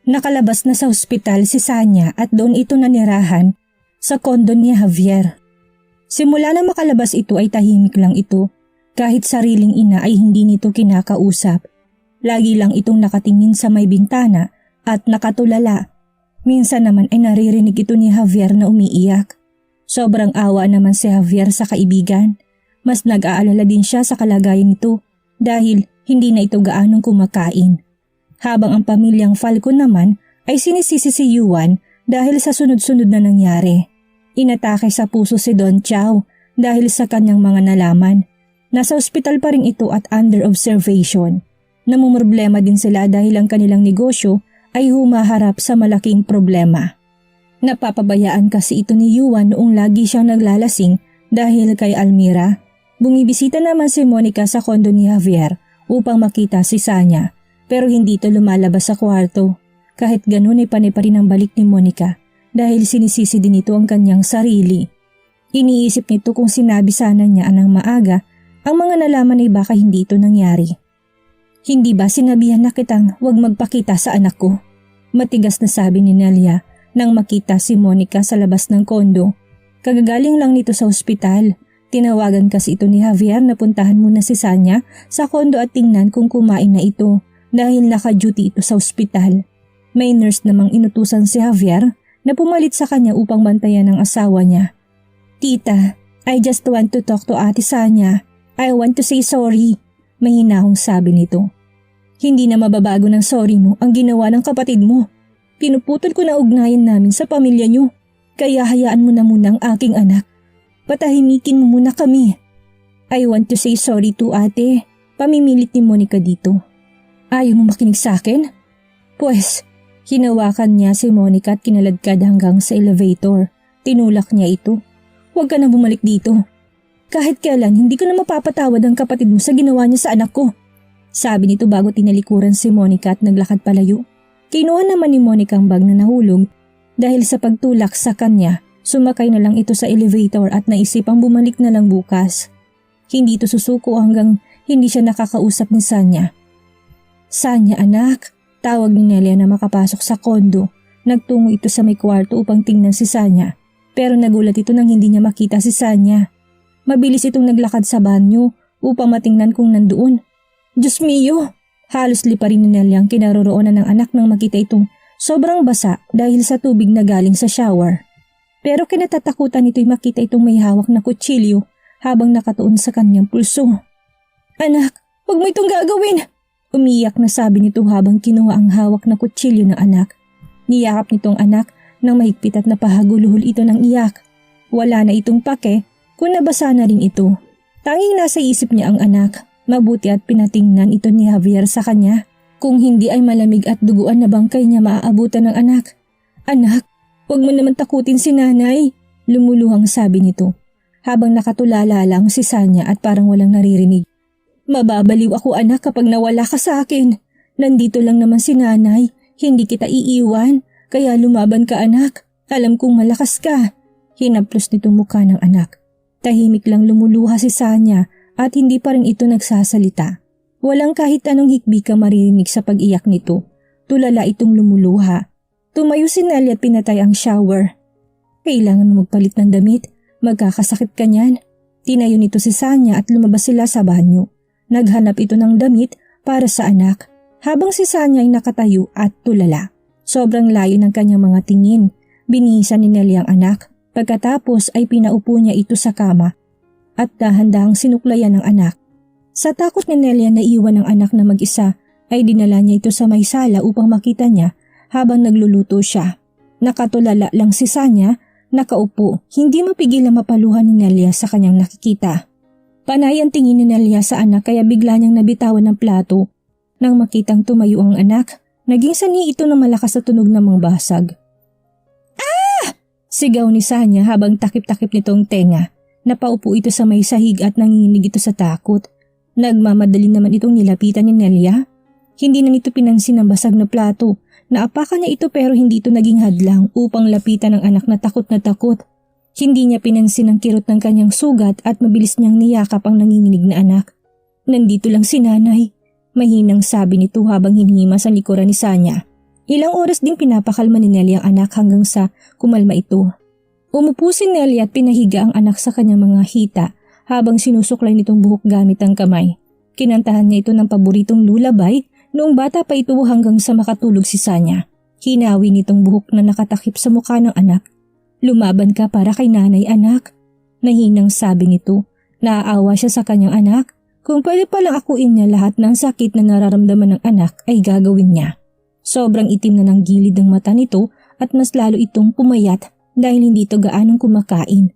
Nakalabas na sa ospital si Sanya at doon ito nanirahan sa kondo ni Javier. Simula na makalabas ito ay tahimik lang ito. Kahit sariling ina ay hindi nito kinakausap. Lagi lang itong nakatingin sa may bintana at nakatulala. Minsan naman ay naririnig ito ni Javier na umiiyak. Sobrang awa naman si Javier sa kaibigan. Mas nag-aalala din siya sa kalagayan nito dahil hindi na ito gaanong kumakain. Habang ang pamilyang Falcon naman ay sinisisi si Yuan dahil sa sunod-sunod na nangyari. Inatake sa puso si Don Chow dahil sa kanyang mga nalaman. Nasa ospital pa rin ito at under observation. Namumroblema din sila dahil ang kanilang negosyo ay humaharap sa malaking problema. Napapabayaan kasi ito ni Yuan noong lagi siyang naglalasing dahil kay Almira. Bumibisita naman si Monica sa kondo ni Javier upang makita si Sanya. Pero hindi ito lumalabas sa kwarto. Kahit ganun ay panay pa rin ang balik ni Monica dahil sinisisi din ito ang kanyang sarili. Iniisip nito kung sinabi sana niya ng maaga ang mga nalaman ay baka hindi ito nangyari. Hindi ba sinabihan na kitang huwag magpakita sa anak ko? Matigas na sabi ni Nelia nang makita si Monica sa labas ng kondo. Kagagaling lang nito sa ospital. Tinawagan kasi ito ni Javier na puntahan muna si Sanya sa kondo at tingnan kung kumain na ito. Dahil naka-duty ito sa ospital. May nurse namang inutusan si Javier na pumalit sa kanya upang bantayan ang asawa niya. Tita, I just want to talk to Ate Sanya. I want to say sorry. Mahinahong sabi nito. Hindi na mababago ng sorry mo ang ginawa ng kapatid mo. Pinuputol ko na ugnayan namin sa pamilya niyo. Kaya hayaan mo na muna ang aking anak. Patahimikin mo muna kami. I want to say sorry to ate. Pamimilit ni Monica dito. Ayaw mo makinig sa akin? Pues, hinawakan niya si Monica at kinaladkad hanggang sa elevator. Tinulak niya ito. Huwag ka na bumalik dito. Kahit kailan, hindi ko na mapapatawad ang kapatid mo sa ginawa niya sa anak ko. Sabi nito bago tinalikuran si Monica at naglakad palayo. Kinuha naman ni Monica ang bag na nahulog dahil sa pagtulak sa kanya, sumakay na lang ito sa elevator at naisipang bumalik na lang bukas. Hindi ito susuko hanggang hindi siya nakakausap ni Sanya. Sanya anak, tawag ni Nelia na makapasok sa kondo. Nagtungo ito sa may kwarto upang tingnan si Sanya. Pero nagulat ito nang hindi niya makita si Sanya. Mabilis itong naglakad sa banyo upang matingnan kung nandoon. Diyos mio! Halos liparin ni Nelia ang kinaroroonan ng anak nang makita itong sobrang basa dahil sa tubig na galing sa shower. Pero kinatatakutan ito'y makita itong may hawak na kutsilyo habang nakatuon sa kanyang pulso. Anak, huwag mo itong gagawin! Umiyak na sabi nito habang kinuha ang hawak na kutsilyo ng anak. Niyakap nitong anak nang mahigpit at napahaguluhol ito ng iyak. Wala na itong pake kung nabasa na rin ito. Tanging nasa isip niya ang anak. Mabuti at pinatingnan ito ni Javier sa kanya. Kung hindi ay malamig at duguan na bangkay niya maaabutan ng anak. Anak, huwag mo naman takutin si nanay. Lumuluhang sabi nito. Habang nakatulala lang si Sanya at parang walang naririnig. Mababaliw ako anak kapag nawala ka sa akin. Nandito lang naman si nanay, hindi kita iiwan, kaya lumaban ka anak. Alam kong malakas ka. Hinaplos nitong mukha ng anak. Tahimik lang lumuluha si Sanya at hindi pa rin ito nagsasalita. Walang kahit anong hikbi ka maririnig sa pag-iyak nito. Tulala itong lumuluha. Tumayo si Nelly at pinatay ang shower. Kailangan mo magpalit ng damit, magkakasakit ka niyan. Tinayo nito si Sanya at lumabas sila sa banyo. Naghanap ito ng damit para sa anak habang si Sanya ay nakatayo at tulala. Sobrang layo ng kanyang mga tingin. Binihisan ni Nelly ang anak. Pagkatapos ay pinaupo niya ito sa kama at dahan-dahang sinuklayan ng anak. Sa takot ni Nelly na iwan ng anak na mag-isa ay dinala niya ito sa may sala upang makita niya habang nagluluto siya. Nakatulala lang si Sanya, nakaupo. Hindi mapigil na mapaluhan ni Nelly sa kanyang nakikita. Panay ang tingin ni Nelia sa anak kaya bigla niyang nabitawan ng plato. Nang makitang tumayo ang anak, naging sani ito ng malakas na tunog ng mga basag. Ah! Sigaw ni Sanya habang takip-takip nitong tenga. Napaupo ito sa may sahig at nanginginig ito sa takot. Nagmamadali naman itong nilapitan ni Nelia. Hindi na nito pinansin ang basag na plato. Naapakan niya ito pero hindi ito naging hadlang upang lapitan ang anak na takot na takot. Hindi niya pinansin ang kirot ng kanyang sugat at mabilis niyang niyakap ang nanginginig na anak. Nandito lang si nanay. Mahinang sabi nito habang hinihima sa likuran ni Sanya. Ilang oras ding pinapakalma ni Nelly ang anak hanggang sa kumalma ito. Umupo si Nelly at pinahiga ang anak sa kanyang mga hita habang sinusuklay nitong buhok gamit ang kamay. Kinantahan niya ito ng paboritong lullaby noong bata pa ito hanggang sa makatulog si Sanya. Hinawi nitong buhok na nakatakip sa mukha ng anak. Lumaban ka para kay nanay, anak. Nahinang sabi nito. Naaawa siya sa kanyang anak. Kung pwede palang akuin niya lahat ng sakit na nararamdaman ng anak ay gagawin niya. Sobrang itim na ng gilid ng mata nito at mas lalo itong pumayat dahil hindi ito gaanong kumakain.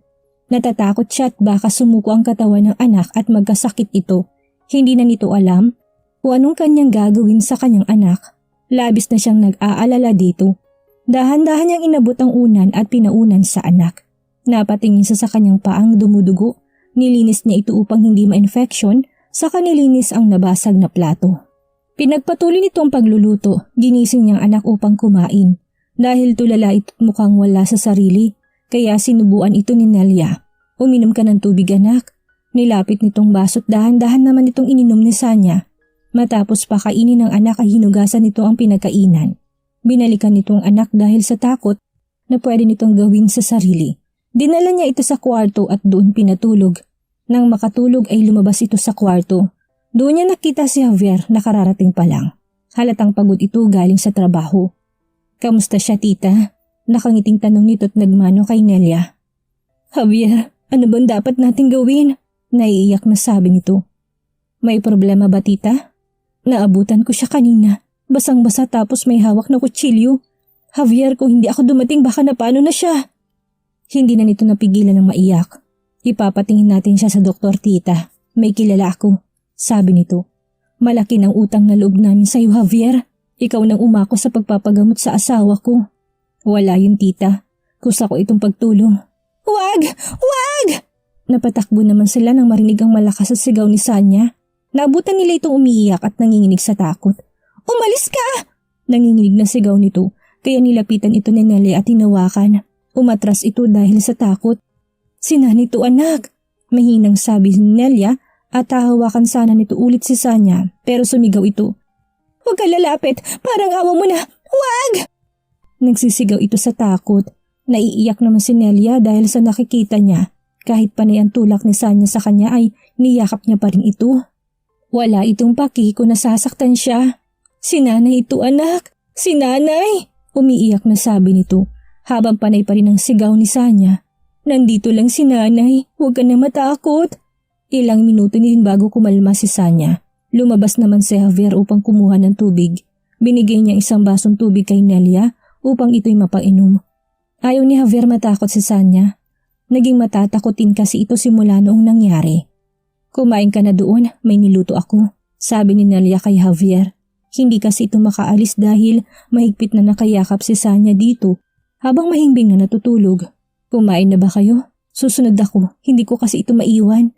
Natatakot siya at baka sumuko ang katawan ng anak at magkasakit ito. Hindi na nito alam kung anong kanyang gagawin sa kanyang anak. Labis na siyang nag-aalala dito. Dahan-dahan niyang inabot ang unan at pinaunan sa anak. Napatingin sa kanyang paang dumudugo. Nilinis niya ito upang hindi ma-infection, saka nilinis ang nabasag na plato. Pinagpatuloy nito ang pagluluto, ginising niyang anak upang kumain. Dahil tulala ito't mukhang wala sa sarili, kaya sinubuan ito ni Nelia. Uminom ka ng tubig, anak. Nilapit nitong baso't dahan-dahan naman itong ininom ni Sanya. Matapos pakainin ng anak ay hinugasan nito ang pinagkainan. Binalikan nitong anak dahil sa takot na pwede nitong gawin sa sarili. Dinala niya ito sa kwarto at doon pinatulog. Nang makatulog ay lumabas ito sa kwarto. Doon niya nakita si Javier na kararating pa lang. Halatang pagod ito galing sa trabaho. Kamusta siya, tita? Nakangiting tanong nito at nagmano kay Nelia. Javier, ano bang dapat nating gawin? Naiiyak na sabi nito. May problema ba, tita? Naabutan ko siya kanina. Basang-basa tapos may hawak na kutsilyo. Javier, kung hindi ako dumating baka napano na siya. Hindi na nito napigilan ng maiyak. Ipapatingin natin siya sa doktor, tita. May kilala ako. Sabi nito. Malaki ng utang na loob namin sa iyo, Javier. Ikaw nang umako sa pagpapagamot sa asawa ko. Wala yun, tita. Kusa ko itong pagtulong. Wag! Wag! Napatakbo naman sila nang marinig ang malakas sa sigaw ni Sanya. Naabutan nila itong umiiyak at nanginginig sa takot. Umalis ka! Nanginginig na sigaw nito, kaya nilapitan ito ni Nelly at hinawakan. Umatras ito dahil sa takot. Sina nito, anak? Mahinang sabi ni Nelia at hahawakan sana nito ulit si Sanya pero sumigaw ito. Huwag ka lalapit, parang awa mo na. Huwag! Nagsisigaw ito sa takot. Naiiyak naman si Nelia dahil sa nakikita niya. Kahit panay ang tulak ni Sanya sa kanya ay niyakap niya pa rin ito. Wala itong paki kung nasasaktan siya. Si nanay ito, anak. Si nanay! Umiiyak na sabi nito habang panay pa rin ang sigaw ni Sanya. Nandito lang si nanay, huwag ka na matakot. Ilang minuto din bago kumalma si Sanya. Lumabas naman si Javier upang kumuha ng tubig. Binigay niya isang basong tubig kay Nelia upang ito'y mapainom. Ayaw ni Javier matakot si Sanya. Naging matatakotin kasi ito simula noong nangyari. Kumain ka na doon, may niluto ako, sabi ni Nelia kay Javier. Hindi kasi ito makaalis dahil mahigpit na nakayakap si Sanya dito habang mahimbing na natutulog. Kumain na ba kayo? Susunod ako, hindi ko kasi ito maiwan.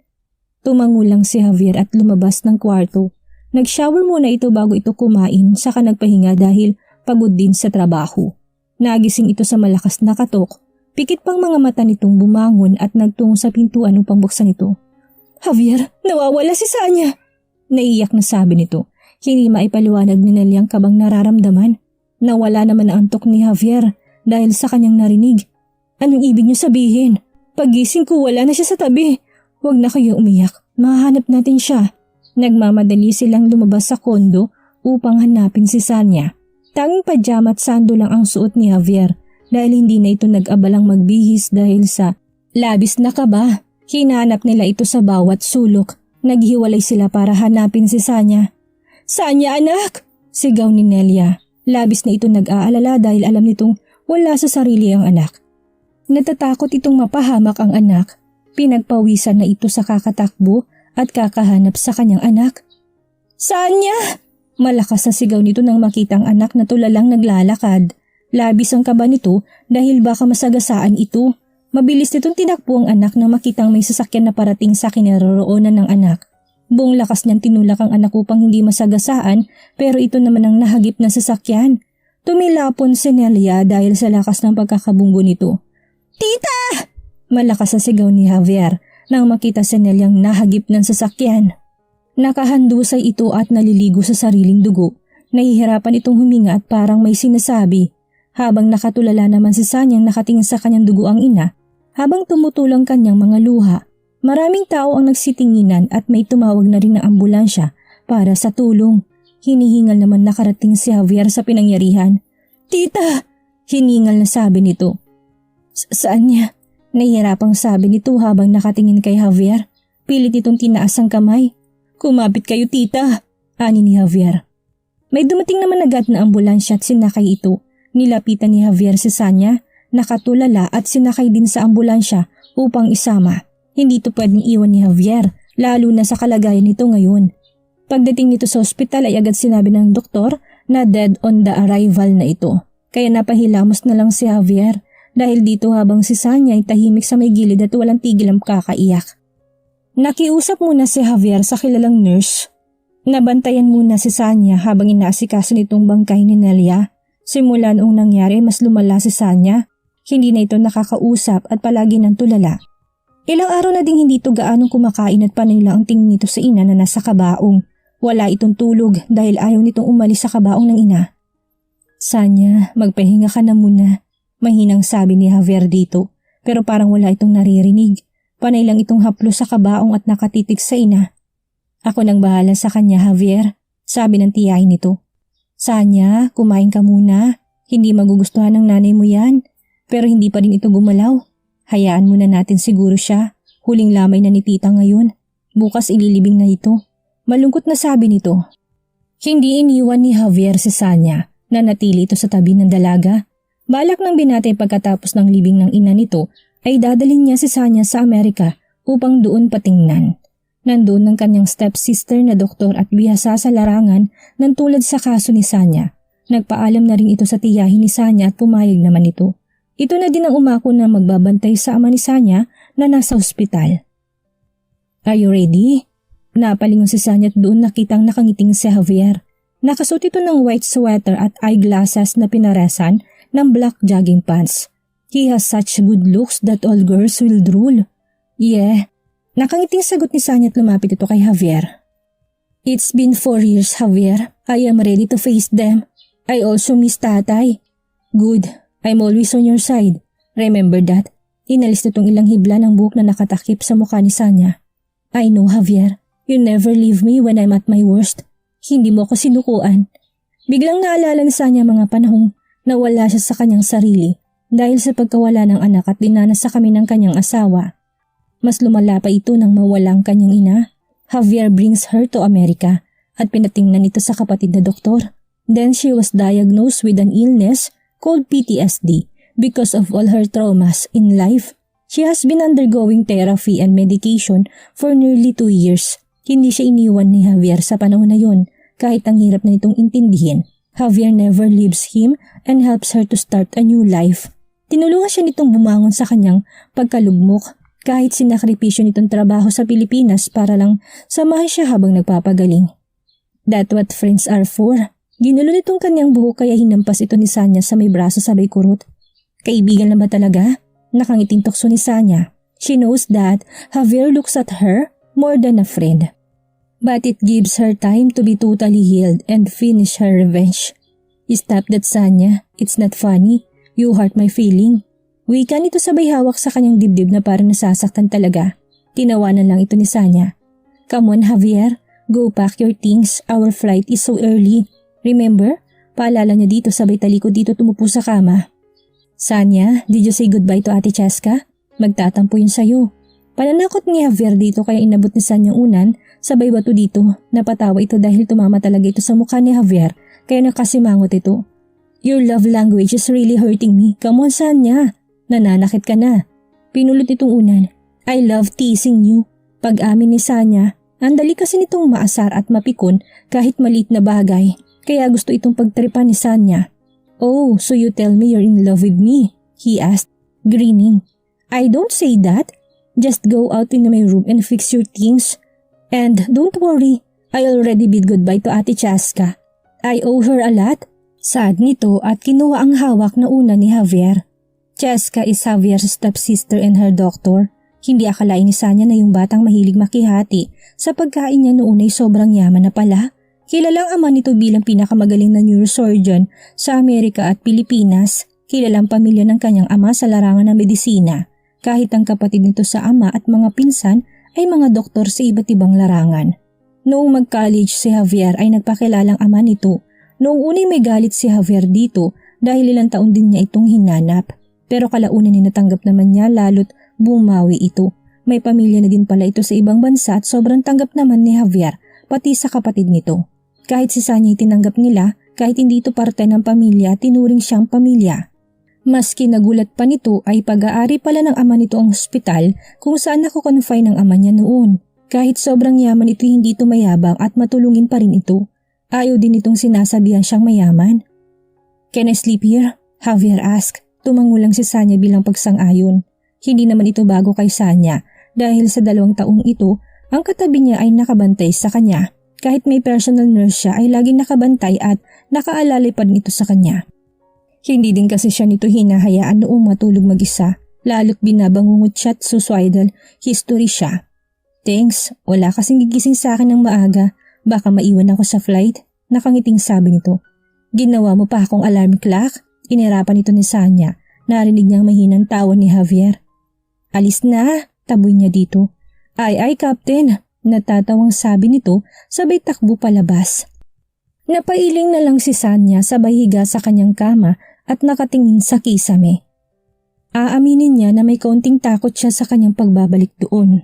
Tumangulang si Javier at lumabas ng kwarto. Nag-shower muna ito bago ito kumain, saka nagpahinga dahil pagod din sa trabaho. Nagising ito sa malakas na katok. Pikit pang mga mata nitong bumangon at nagtungo sa pintuan upang buksan ito. Javier, nawawala si Sanya! Naiyak na sabi nito. Hindi maipaliwanag ni Nelia ang kabang nararamdaman. Nawala naman ang antok ni Javier dahil sa kanyang narinig. Anong ibig niyo sabihin? Pagising ko wala na siya sa tabi. Huwag na kayo umiyak, mahanap natin siya. Nagmamadali silang lumabas sa kondo upang hanapin si Sanya. Tanging pajama at sando lang ang suot ni Javier dahil hindi na ito nag-abalang magbihis dahil sa labis na kaba. Hinanap nila ito sa bawat sulok. Naghiwalay sila para hanapin si Sanya. Sanya, anak! Sigaw ni Nelia. Labis na ito nag-aalala dahil alam nitong wala sa sarili ang anak. Natatakot itong mapahamak ang anak. Pinagpawisan na ito sa kakatakbo at kakahanap sa kanyang anak. Sanya! Malakas na sigaw nito nang makita ang anak na tulalang naglalakad. Labis ang kaba nito dahil baka masagasaan ito. Mabilis nitong tinakbo ang anak nang makitang may sasakyan na parating sa kinaroroonan ng anak. Buong lakas niyang tinulak ang anak upang hindi masagasaan pero ito naman ang nahagip na sasakyan. Tumilapon si Nelia dahil sa lakas ng pagkakabunggo nito. Tita! Malakas ang sigaw ni Javier nang makita si Nelyang nahagip ng sasakyan. Nakahandusay ito at naliligo sa sariling dugo. Nahihirapan itong huminga at parang may sinasabi. Habang nakatulala naman si Sanyang nakatingin sa kanyang duguang ina, habang tumutulang kanyang mga luha. Maraming tao ang nagsitinginan at may tumawag na rin ng ambulansya para sa tulong. Hinihingal naman nakarating si Javier sa pinangyarihan. "Tita!" Hiningal na sabi nito. "Saan niya?" Nahihirapang sabi nito habang nakatingin kay Javier. Pilit itong tinaas ang kamay. "Kumapit kayo, tita," ani ni Javier. May dumating naman agad na ambulansya at sinakay ito. Nilapitan ni Javier si Sanya, nakatulala at sinakay din sa ambulansya upang isama. Hindi ito pwedeng iwan ni Javier, lalo na sa kalagayan nito ngayon. Pagdating nito sa ospital ay agad sinabi ng doktor na dead on the arrival na ito. Kaya napahilamos na lang si Javier dahil dito habang si Sanya ay tahimik sa may gilid at walang tigil ang kakaiyak. Nakiusap muna si Javier sa kilalang nurse. Nabantayan muna si Sanya habang inaasikaso nitong bangkay ni Nelia. Simula noong nangyari mas lumala si Sanya. Hindi na ito nakakausap at palagi nang tulala. Ilang araw na ding hindi ito gaanong kumakain at panay lang ang tingin nito sa ina na nasa kabaong. Wala itong tulog dahil ayaw nitong umalis sa kabaong ng ina. "Sanya, magpahinga ka na muna," mahinang sabi ni Javier dito, pero parang wala itong naririnig. Panay lang itong haplo sa kabaong at nakatitig sa ina. "Ako nang bahala sa kanya, Javier," sabi ng tiyahin nito. "Sanya, kumain ka muna. Hindi magugustuhan ng nanay mo yan, pero hindi pa rin ito gumalaw. Hayaan muna natin siguro siya. Huling lamay na ni tita ngayon. Bukas ililibing na ito." Malungkot na sabi nito. Hindi iniwan ni Javier si Sanya na natili ito sa tabi ng dalaga. Balak ng binatay pagkatapos ng libing ng ina nito ay dadalhin niya si Sanya sa Amerika upang doon patingnan. Nandoon ng kanyang stepsister na doktor at bihasa sa larangan ng tulad sa kaso ni Sanya. Nagpaalam na rin ito sa tiyahin ni Sanya at pumayag naman ito. Ito na din ang umako na magbabantay sa ama ni Sanya na nasa ospital. "Are you ready?" Napalingon si Sanya at doon nakitang nakangiting si Javier. Nakasuot ito ng white sweater at eyeglasses na pinaresan ng black jogging pants. "He has such good looks that all girls will drool." "Yeah." Nakangiting sagot ni Sanya at lumapit ito kay Javier. "It's been 4 years, Javier. I am ready to face them. I also miss tatay." "Good. I'm always on your side. Remember that." Inalis nitong ilang hibla ng buhok na nakatakip sa mukha ni Sanya. "I know, Javier. You never leave me when I'm at my worst. Hindi mo ako sinukuan." Biglang naalala ni Sanya mga panahong nawala siya sa kanyang sarili dahil sa pagkawala ng anak at dinanas sa kami ng kanyang asawa. Mas lumala pa ito nang mawala ang kanyang ina. Javier brings her to America at pinatingnan ito sa kapatid na doktor. Then she was diagnosed with an illness called PTSD because of all her traumas in life. She has been undergoing therapy and medication for nearly 2 years. Hindi siya iniwan ni Javier sa panahon na yon kahit ang hirap na nitong intindihin. Javier never leaves him and helps her to start a new life. Tinulungan siya nitong bumangon sa kanyang pagkalugmok kahit sinakripisyo nitong trabaho sa Pilipinas para lang samahan siya habang nagpapagaling. That's what friends are for. Ginulo nitong kanyang buhok kaya hinampas ito ni Sanya sa may braso sabay kurot. "Kaibigan lang ba talaga?" Nakangiting tukso ni Sanya. She knows that Javier looks at her more than a friend. But it gives her time to be totally healed and finish her revenge. "Stop that, Sanya. It's not funny. You hurt my feeling." Wika nito sabay hawak sa kanyang dibdib na parang nasasaktan talaga. Tinawanan lang ito ni Sanya. "Come on, Javier. Go pack your things. Our flight is so early. Remember?" Paalala niya dito sabay talikod dito tumupo sa kama. "Sanya, did you say goodbye to Ate Cheska? Magtatampo yun sa'yo." Pananakot ni Javier dito kaya inabot ni Sanyang unan, sabay bato dito. Napatawa ito dahil tumama talaga ito sa mukha ni Javier kaya nakasimangot ito. "Your love language is really hurting me. Come on, Sanya. Nananakit ka na." Pinulot itong unan. "I love teasing you." Pag-amin ni Sanya, ang dali kasi nitong maasar at mapikon kahit maliit na bagay kaya gusto itong pagtripan ni Sanya. "Oh, so you tell me you're in love with me?" he asked, grinning. "I don't say that. Just go out in my room and fix your things. And don't worry, I already bid goodbye to Ate Cheska. I owe her a lot." Sad nito at kinuha ang hawak na una ni Javier. Cheska is Javier's stepsister and her doctor. Hindi akalain ni Sanya na yung batang mahilig makihati sa pagkain niya noon ay sobrang yaman na pala. Kilalang ama nito bilang pinakamagaling na neurosurgeon sa Amerika at Pilipinas. Kilalang pamilya ng kanyang ama sa larangan ng medisina, kahit ang kapatid nito sa ama at mga pinsan ay mga doktor sa iba't ibang larangan. Noong mag-college si Javier ay nagpakilalang ama nito. Noong unay may galit si Javier dito dahil ilang taon din niya itong hinanap. Pero kalaunan ni natanggap naman niya lalo't bumawi ito. May pamilya na din pala ito sa ibang bansa at sobrang tanggap naman ni Javier pati sa kapatid nito. Kahit si Sanya tinanggap nila, kahit hindi ito parte ng pamilya, tinuring siyang pamilya. Maski nagulat pa nito ay pag-aari pala ng ama nito ang hospital kung saan nako-confine ng ama niya noon. Kahit sobrang yaman ito hindi ito mayabang at matulungin pa rin ito. Ayaw din itong sinasabihan siyang mayaman. "Can I sleep here?" Javier asked. Tumango lang si Sanya bilang pagsang-ayon. Hindi naman ito bago kay Sanya dahil sa 2 taong ito, ang katabi niya ay nakabantay sa kanya. Kahit may personal nurse siya ay laging nakabantay at nakaalalay pa rin ito sa kanya. Hindi din kasi siya nito hinahayaan noong matulog mag-isa, lalo't binabangungot siya at suicidal history siya. "Thanks, wala kasing gigising sa akin ng maaga, baka maiwan ako sa flight," nakangiting sabi nito. "Ginawa mo pa akong alarm clock?" Inirapan ito ni Sanya, narinig niyang mahinang tawa ni Javier. "Alis na," taboy niya dito. Ay, Captain," natatawang sabi nito sabay takbo palabas. Napailing na lang si Sanya sabay higa sa kanyang kama at nakatingin sa kisame. Aaminin niya na may kaunting takot siya sa kanyang pagbabalik doon.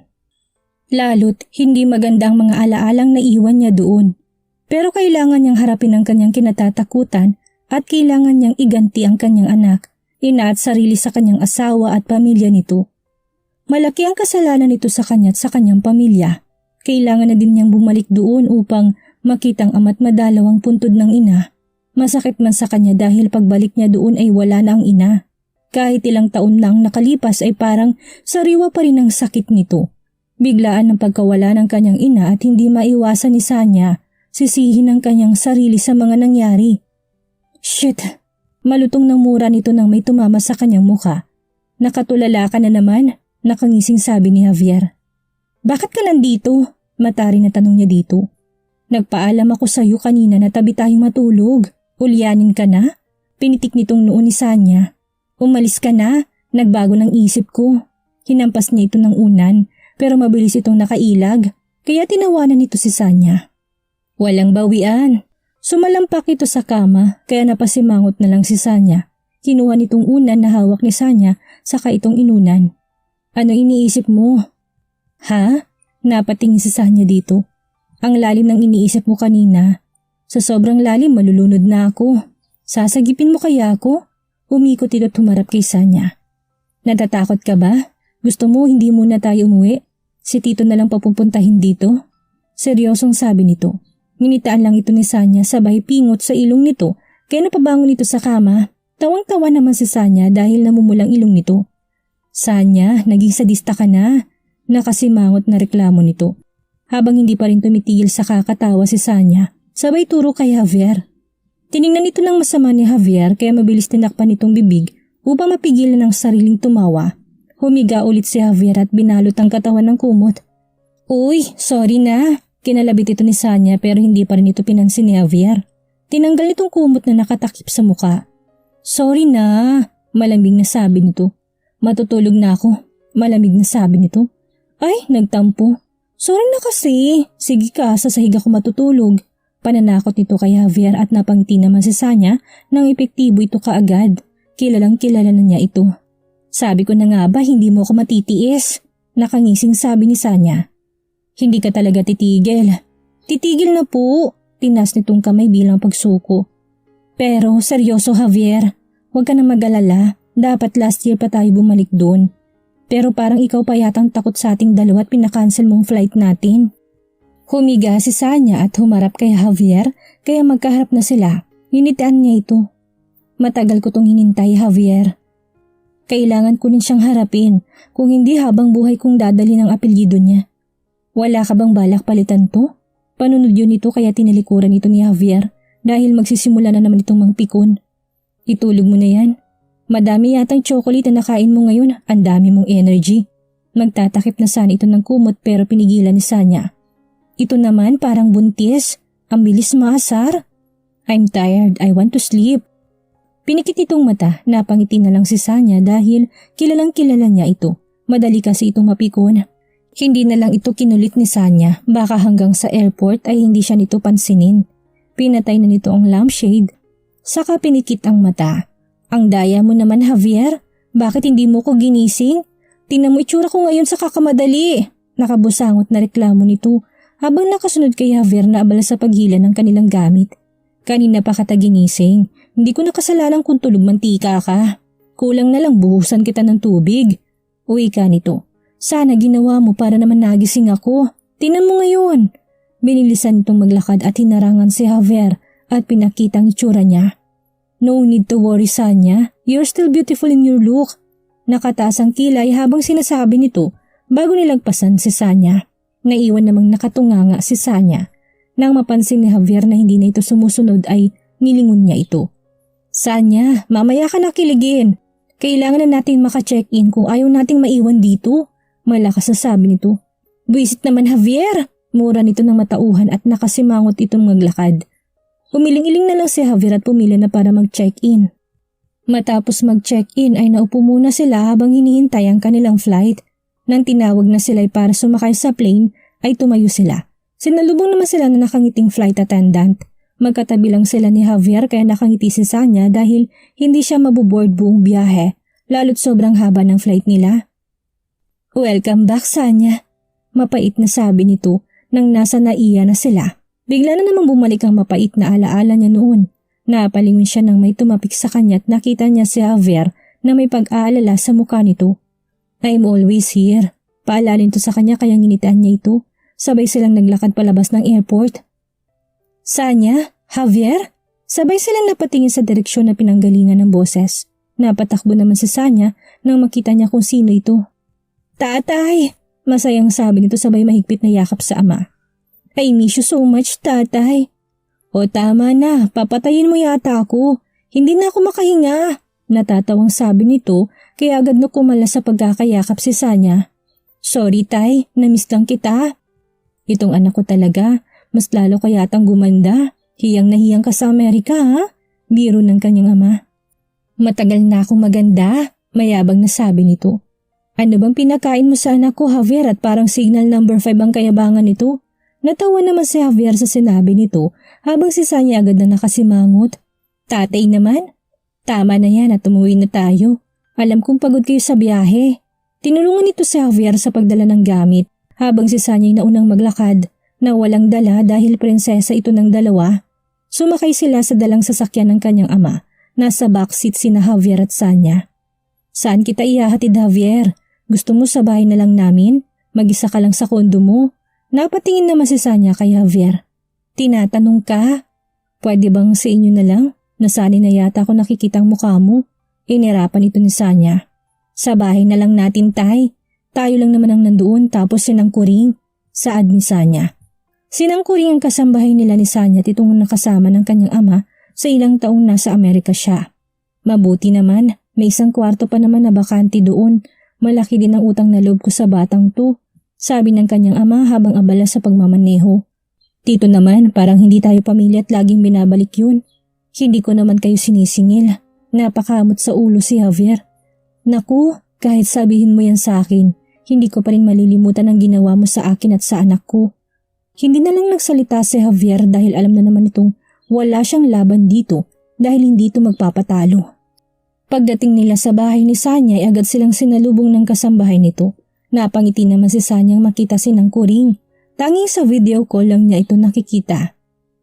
Lalo't hindi maganda ang mga alaalang naiwan niya doon. Pero kailangan niyang harapin ang kanyang kinatatakutan at kailangan niyang iganti ang kanyang anak, ina at sarili sa kanyang asawa at pamilya nito. Malaki ang kasalanan nito sa kanya at sa kanyang pamilya. Kailangan na din niyang bumalik doon upang makitang ama't madalaw ang puntod ng ina. Masakit man sa kanya dahil pagbalik niya doon ay wala na ang ina. Kahit ilang taon na ang nakalipas ay parang sariwa pa rin ang sakit nito. Biglaan ang pagkawala ng kanyang ina at hindi maiwasan ni Sanya sisihin ang kanyang sarili sa mga nangyari. "Shit!" Malutong ng mura nito nang may tumama sa kanyang muka. "Nakatulala ka na naman?" Nakangising sabi ni Javier. "Bakit ka nandito?" Matari na tanong niya dito. "Nagpaalam ako sa iyo kanina na tabi tayong matulog. Ulyanin ka na?" Pinitik nitong noon ni Sanya. "Umalis ka na, nagbago ng isip ko." Hinampas niya ito ng unan pero mabilis itong nakailag kaya tinawanan nito si Sanya. Walang bawian. Sumalampak ito sa kama kaya napasimangot na lang si Sanya. Kinuha nitong unan na hawak ni Sanya saka itong inunan. "Ano iniisip mo?" "Ha?" Napatingin si Sanya dito. "Ang lalim ng iniisip mo kanina. Sa sobrang lalim malulunod na ako. Sasagipin mo kaya ako?" Umikot ito at humarap kay Sanya. "Natatakot ka ba? Gusto mo hindi muna tayo umuwi? Si Tito na lang papupuntahin dito?" Seryosong sabi nito. Nginitaan lang ito ni Sanya sabay pingot sa ilong nito kaya napabangon ito sa kama. Tawang-tawa naman si Sanya dahil namumulang ilong nito. "Sanya, naging sadista ka na." Nakasimangot na reklamo nito. Habang hindi pa rin tumitigil sa kakatawa si Sanya, sabay turo kay Javier. Tiningnan ito ng masama ni Javier kaya mabilis tinakpan itong bibig upang mapigilan ang sariling tumawa. Humiga ulit si Javier at binalot ang katawan ng kumot. "Uy, sorry na." Kinalabit ito ni Sanya pero hindi pa rin ito pinansin ni Javier. Tinanggal nitong kumot na nakatakip sa muka. "Sorry na," malambing na sabi nito. "Matutulog na ako," malamig na sabi nito. Ay, nagtampo. "Sorry na kasi. Sige ka, sa sahig ako matutulog." Pananakot nito kay Javier at napangiti naman si Sanya nang epektibo ito kaagad. Kilalang kilala na niya ito. "Sabi ko na nga ba hindi mo ako matitiis?" Nakangising sabi ni Sanya. "Hindi ka talaga titigil." "Titigil na po." Tinas nitong kamay bilang pagsuko. "Pero seryoso Javier, huwag ka na mag-alala. Dapat last year pa tayo bumalik doon. Pero parang ikaw pa yatang takot sa ating dalawa at pinakancel mong flight natin." Humiga si Sanya at humarap kay Javier kaya magkaharap na sila. Ninitaan niya ito. "Matagal ko tong hinintay, Javier. Kailangan ko rin siyang harapin kung hindi habang buhay kong dadali ng apelyido niya. Wala ka bang balak palitan to?" Panunod yun ito kaya tinalikuran ito ni Javier dahil magsisimula na naman itong mangpikon. "Itulog mo na yan. Madami yatang chocolate na nakain mo ngayon, ang dami mong energy." Magtatakip na sana ito ng kumot pero pinigilan ni Sanya. "Ito naman parang buntis. Ang bilis maasar. I'm tired, I want to sleep. Pinikit itong mata, napangiti na lang si Sanya dahil kilalang kilala niya ito. Madali kasi itong mapikon. Hindi na lang ito kinulit ni Sanya, baka hanggang sa airport ay hindi siya nito pansinin. Pinatay na nito ang lampshade. Saka pinikit ang mata. Ang daya mo naman, Javier. Bakit hindi mo ko ginising? Tingnan mo itsura ko ngayon sa kakamadali. Nakabusangot na reklamo nito habang nakasunod kay Javier na abala sa paghila ng kanilang gamit. Kanina pa kita ginising. Hindi ko nakasalanan kung tulog mantika ka. Kulang na lang buhusan kita ng tubig. Uwi ka nito. Sana ginawa mo para naman nagising ako. Tingnan mo ngayon. Binilisan itong maglakad at hinarangan si Javier at pinakitang itsura niya. No need to worry, Sanya. You're still beautiful in your look. Nakataas ang kilay habang sinasabi nito bago nilagpasan si Sanya. Naiwan namang nakatunganga si Sanya. Nang mapansin ni Javier na hindi na ito sumusunod ay nilingon niya ito. Sanya, mamaya ka nakiligin. Kailangan na natin maka-check-in kung ayaw nating maiwan dito. Malakas na sabi nito. Buisit naman, Javier. Mura nito ng matauhan at nakasimangot itong maglakad. Umiling-iling na lang si Javier at pumila na para mag-check-in. Matapos mag-check-in ay naupo muna sila habang hinihintay ang kanilang flight. Nang tinawag na sila para sumakay sa plane ay tumayo sila. Sinalubong naman sila na nakangiting flight attendant. Magkatabi lang sila ni Javier kaya nakangiti si Sanya dahil hindi siya mabuboard buong biyahe lalo't sobrang haba ng flight nila. Welcome back, Sanya. Mapait na sabi nito nang nasa NAIA na sila. Bigla na namang bumalik ang mapait na alaala niya noon. Napalingon siya nang may tumapik sa kanya at nakita niya si Javier na may pag-aalala sa mukha nito. I'm always here. Paalalin to sa kanya kaya nginitaan niya ito. Sabay silang naglakad palabas ng airport. Sanya? Javier? Sabay silang napatingin sa direksyon na pinanggalingan ng boses. Napatakbo naman si Sanya nang makita niya kung sino ito. Tatay! Masayang sabi nito sabay mahigpit na yakap sa ama. I miss you so much, tatay. O tama na, papatayin mo yata ako. Hindi na ako makahinga. Natatawang sabi nito kaya agad na kumala sa pagkakayakap si Sanya. Sorry tay, namiss lang kita. Itong anak ko talaga, mas lalo kayatang gumanda. Hiyang na hiyang ka sa Amerika ha? Biro ng kanyang ama. Matagal na akong maganda, mayabang na sabi nito. Ano bang pinakain mo sa anak ko, Javier, at parang signal number 5 ang kayabangan nito? Natawa naman si Javier sa sinabi nito habang si Sanya agad na nakasimangot. Tatay naman? Tama na yan at umuwi na tayo. Alam kong pagod kayo sa biyahe. Tinulungan nito si Javier sa pagdala ng gamit habang si Sanya ay naunang maglakad na walang dala dahil prinsesa ito ng dalawa. Sumakay sila sa dalang sasakyan ng kanyang ama. Nasa backseat sina Javier at Sanya. Saan kita ihahatid, Javier? Gusto mo sa bahay na lang namin? Mag-isa ka lang sa kondo mo? Napatingin naman si Sanya kay Javier. Tinatanong ka? Pwede bang sa inyo na lang? Nasanay na yata ako nakikita ang mukha mo. Inirapan ito ni Sanya. Sa bahay na lang natin, tay. Tayo lang naman ang nandoon tapos sinangkuring. Saad ni Sanya. Sinangkuring ang kasambahay nila ni Sanya at itong nakasama ng kanyang ama sa ilang taong nasa Amerika siya. Mabuti naman, may isang kwarto pa naman na bakante doon. Malaki din ang utang na loob ko sa batang to. Sabi ng kanyang ama habang abala sa pagmamaneho. Tito naman, parang hindi tayo pamilya at laging binabalik yun. Hindi ko naman kayo sinisingil. Napakamot sa ulo si Javier. Naku, kahit sabihin mo yan sa akin, hindi ko pa rin malilimutan ang ginawa mo sa akin at sa anak ko. Hindi na lang nagsalita si Javier dahil alam na naman itong wala siyang laban dito dahil hindi ito magpapatalo. Pagdating nila sa bahay ni Sanya ay agad silang sinalubong ng kasambahay nito. Napangiti naman si Sanyang makita sinangkuring. Tanging sa video call lang niya ito nakikita.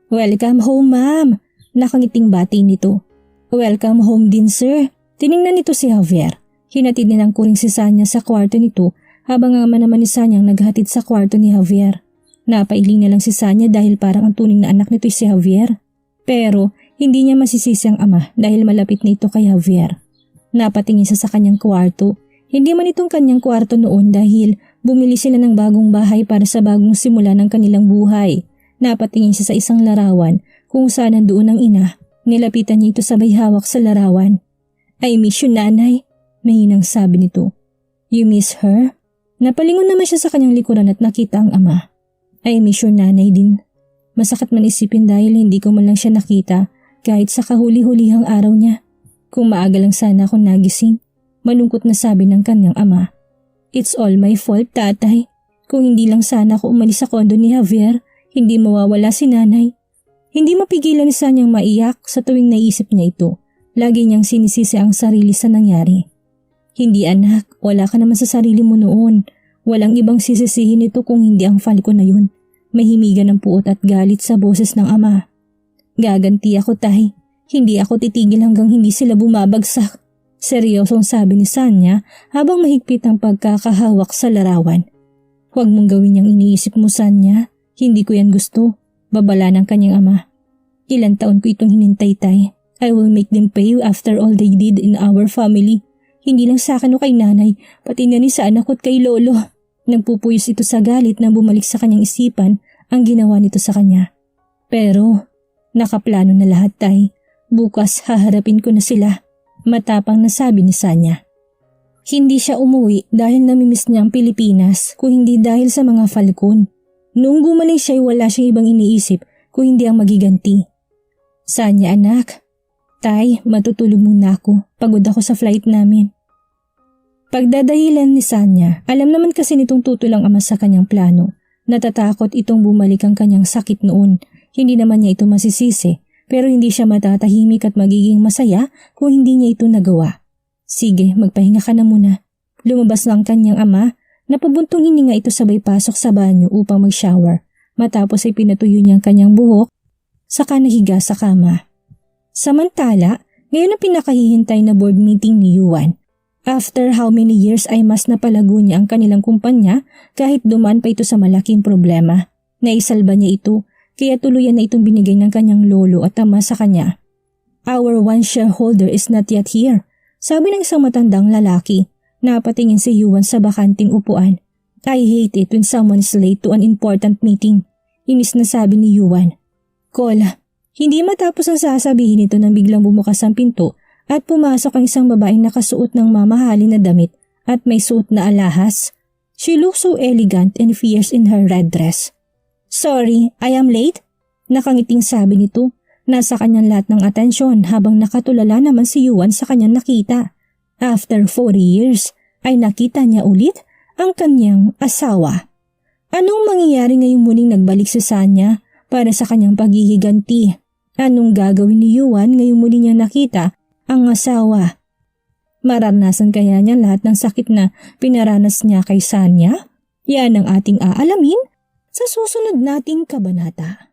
Welcome home, ma'am. Nakangiting bati nito. Welcome home din, sir. Tiningnan nito si Javier. Hinatid ni ng kuring si Sanya sa kwarto nito habang ang ama naman ni Sanyang naghatid sa kwarto ni Javier. Napailing na lang si Sanya dahil parang ang tuning na anak nito si Javier. Pero hindi niya masisisi ang ama dahil malapit na ito kay Javier. Napatingin siya sa kanyang kwarto. Hindi man itong kanyang kwarto noon dahil bumili sila ng bagong bahay para sa bagong simula ng kanilang buhay. Napatingin siya sa isang larawan kung saan nandoon ang ina. Nilapitan niya ito sabay hawak sa larawan. I miss you, nanay. Mahinang sabi nito. You miss her? Napalingon naman siya sa kanyang likuran at nakita ang ama. I miss your nanay din. Masakit man isipin dahil hindi ko man lang siya nakita kahit sa kahuli-hulihang araw niya. Kung maaga lang sana ako nagising, malungkot na sabi ng kanyang ama. It's all my fault, tatay. Kung hindi lang sana ako umalis sa kondo ni Javier, hindi mawawala si nanay. Hindi mapigilan ni Sanyang maiyak sa tuwing naisip niya ito. Lagi niyang sinisisi ang sarili sa nangyari. Hindi anak, wala ka naman sa sarili mo noon. Walang ibang sisisihin ito kung hindi ang Falco na yun. Mahimigan ng puot at galit sa boses ng ama. Gaganti ako, tay. Hindi ako titigil hanggang hindi sila bumabagsak. Seryosong sabi ni Sanya habang mahigpit ang pagkakahawak sa larawan. Huwag mong gawin yung iniisip mo, Sanya. Hindi ko yan gusto. Babala ng kanyang ama. Ilang taon ko itong hinintay, tay. I will make them pay after all they did in our family. Hindi lang sa akin o kay nanay, pati na rin sa anak ko at kay lolo. Nagpupuyos ito sa galit na bumalik sa kanyang isipan ang ginawa nito sa kanya. Pero, nakaplano na lahat, tay. Bukas haharapin ko na sila. Matapang na sabi ni Sanya. Hindi siya umuwi dahil namimiss niya ang Pilipinas kung hindi dahil sa mga Falcon. Noong gumaling siya ay wala siyang ibang iniisip kung hindi ang magiganti. Sanya anak. Tay, matutulog muna ako. Pagod ako sa flight namin. Pagdadahilan ni Sanya, alam naman kasi nitong tutulang ama sa kanyang plano. Natatakot itong bumalik ang kanyang sakit noon. Hindi naman niya ito masisisi, pero hindi siya matatahimik at magiging masaya kung hindi niya ito nagawa. Sige, magpahinga ka na muna. Lumabas na ang kanyang ama, napabuntong hininga ito sabay pasok sa banyo upang mag-shower. Matapos ay pinatuyo niya ang kanyang buhok, saka nahiga sa kama. Samantala, ngayon ang pinakahihintay na board meeting ni Yuan. After how many years ay mas napalago niya ang kanilang kumpanya kahit dumaan pa ito sa malaking problema. Naisalba niya ito kaya tuluyan na itong binigay ng kanyang lolo at ama sa kanya. Our one shareholder is not yet here, sabi ng isang matandang lalaki. Napatingin si Yuan sa bakanting upuan. I hate it when someone is late to an important meeting. Inis na sabi ni Yuan. Call. Hindi matapos ang sasabihin nito nang biglang bumukas ang pinto at pumasok ang isang babaeng nakasuot ng mamahalin na damit at may suot na alahas. She looked so elegant and fierce in her red dress. Sorry, I am late? Nakangiting sabi nito. Nasa kanyang lahat ng atensyon habang nakatulala naman si Yuan sa kanyang nakita. After 40 years ay nakita niya ulit ang kanyang asawa. Anong mangyayari ngayong muling nagbalik si Sanya para sa kanyang paghihiganti? Anong gagawin ni Yuan ngayong muli niya nakita ang asawa? Maranasan kaya niya lahat ng sakit na pinaranas niya kay Sanya? Yan ang ating aalamin sa susunod nating kabanata.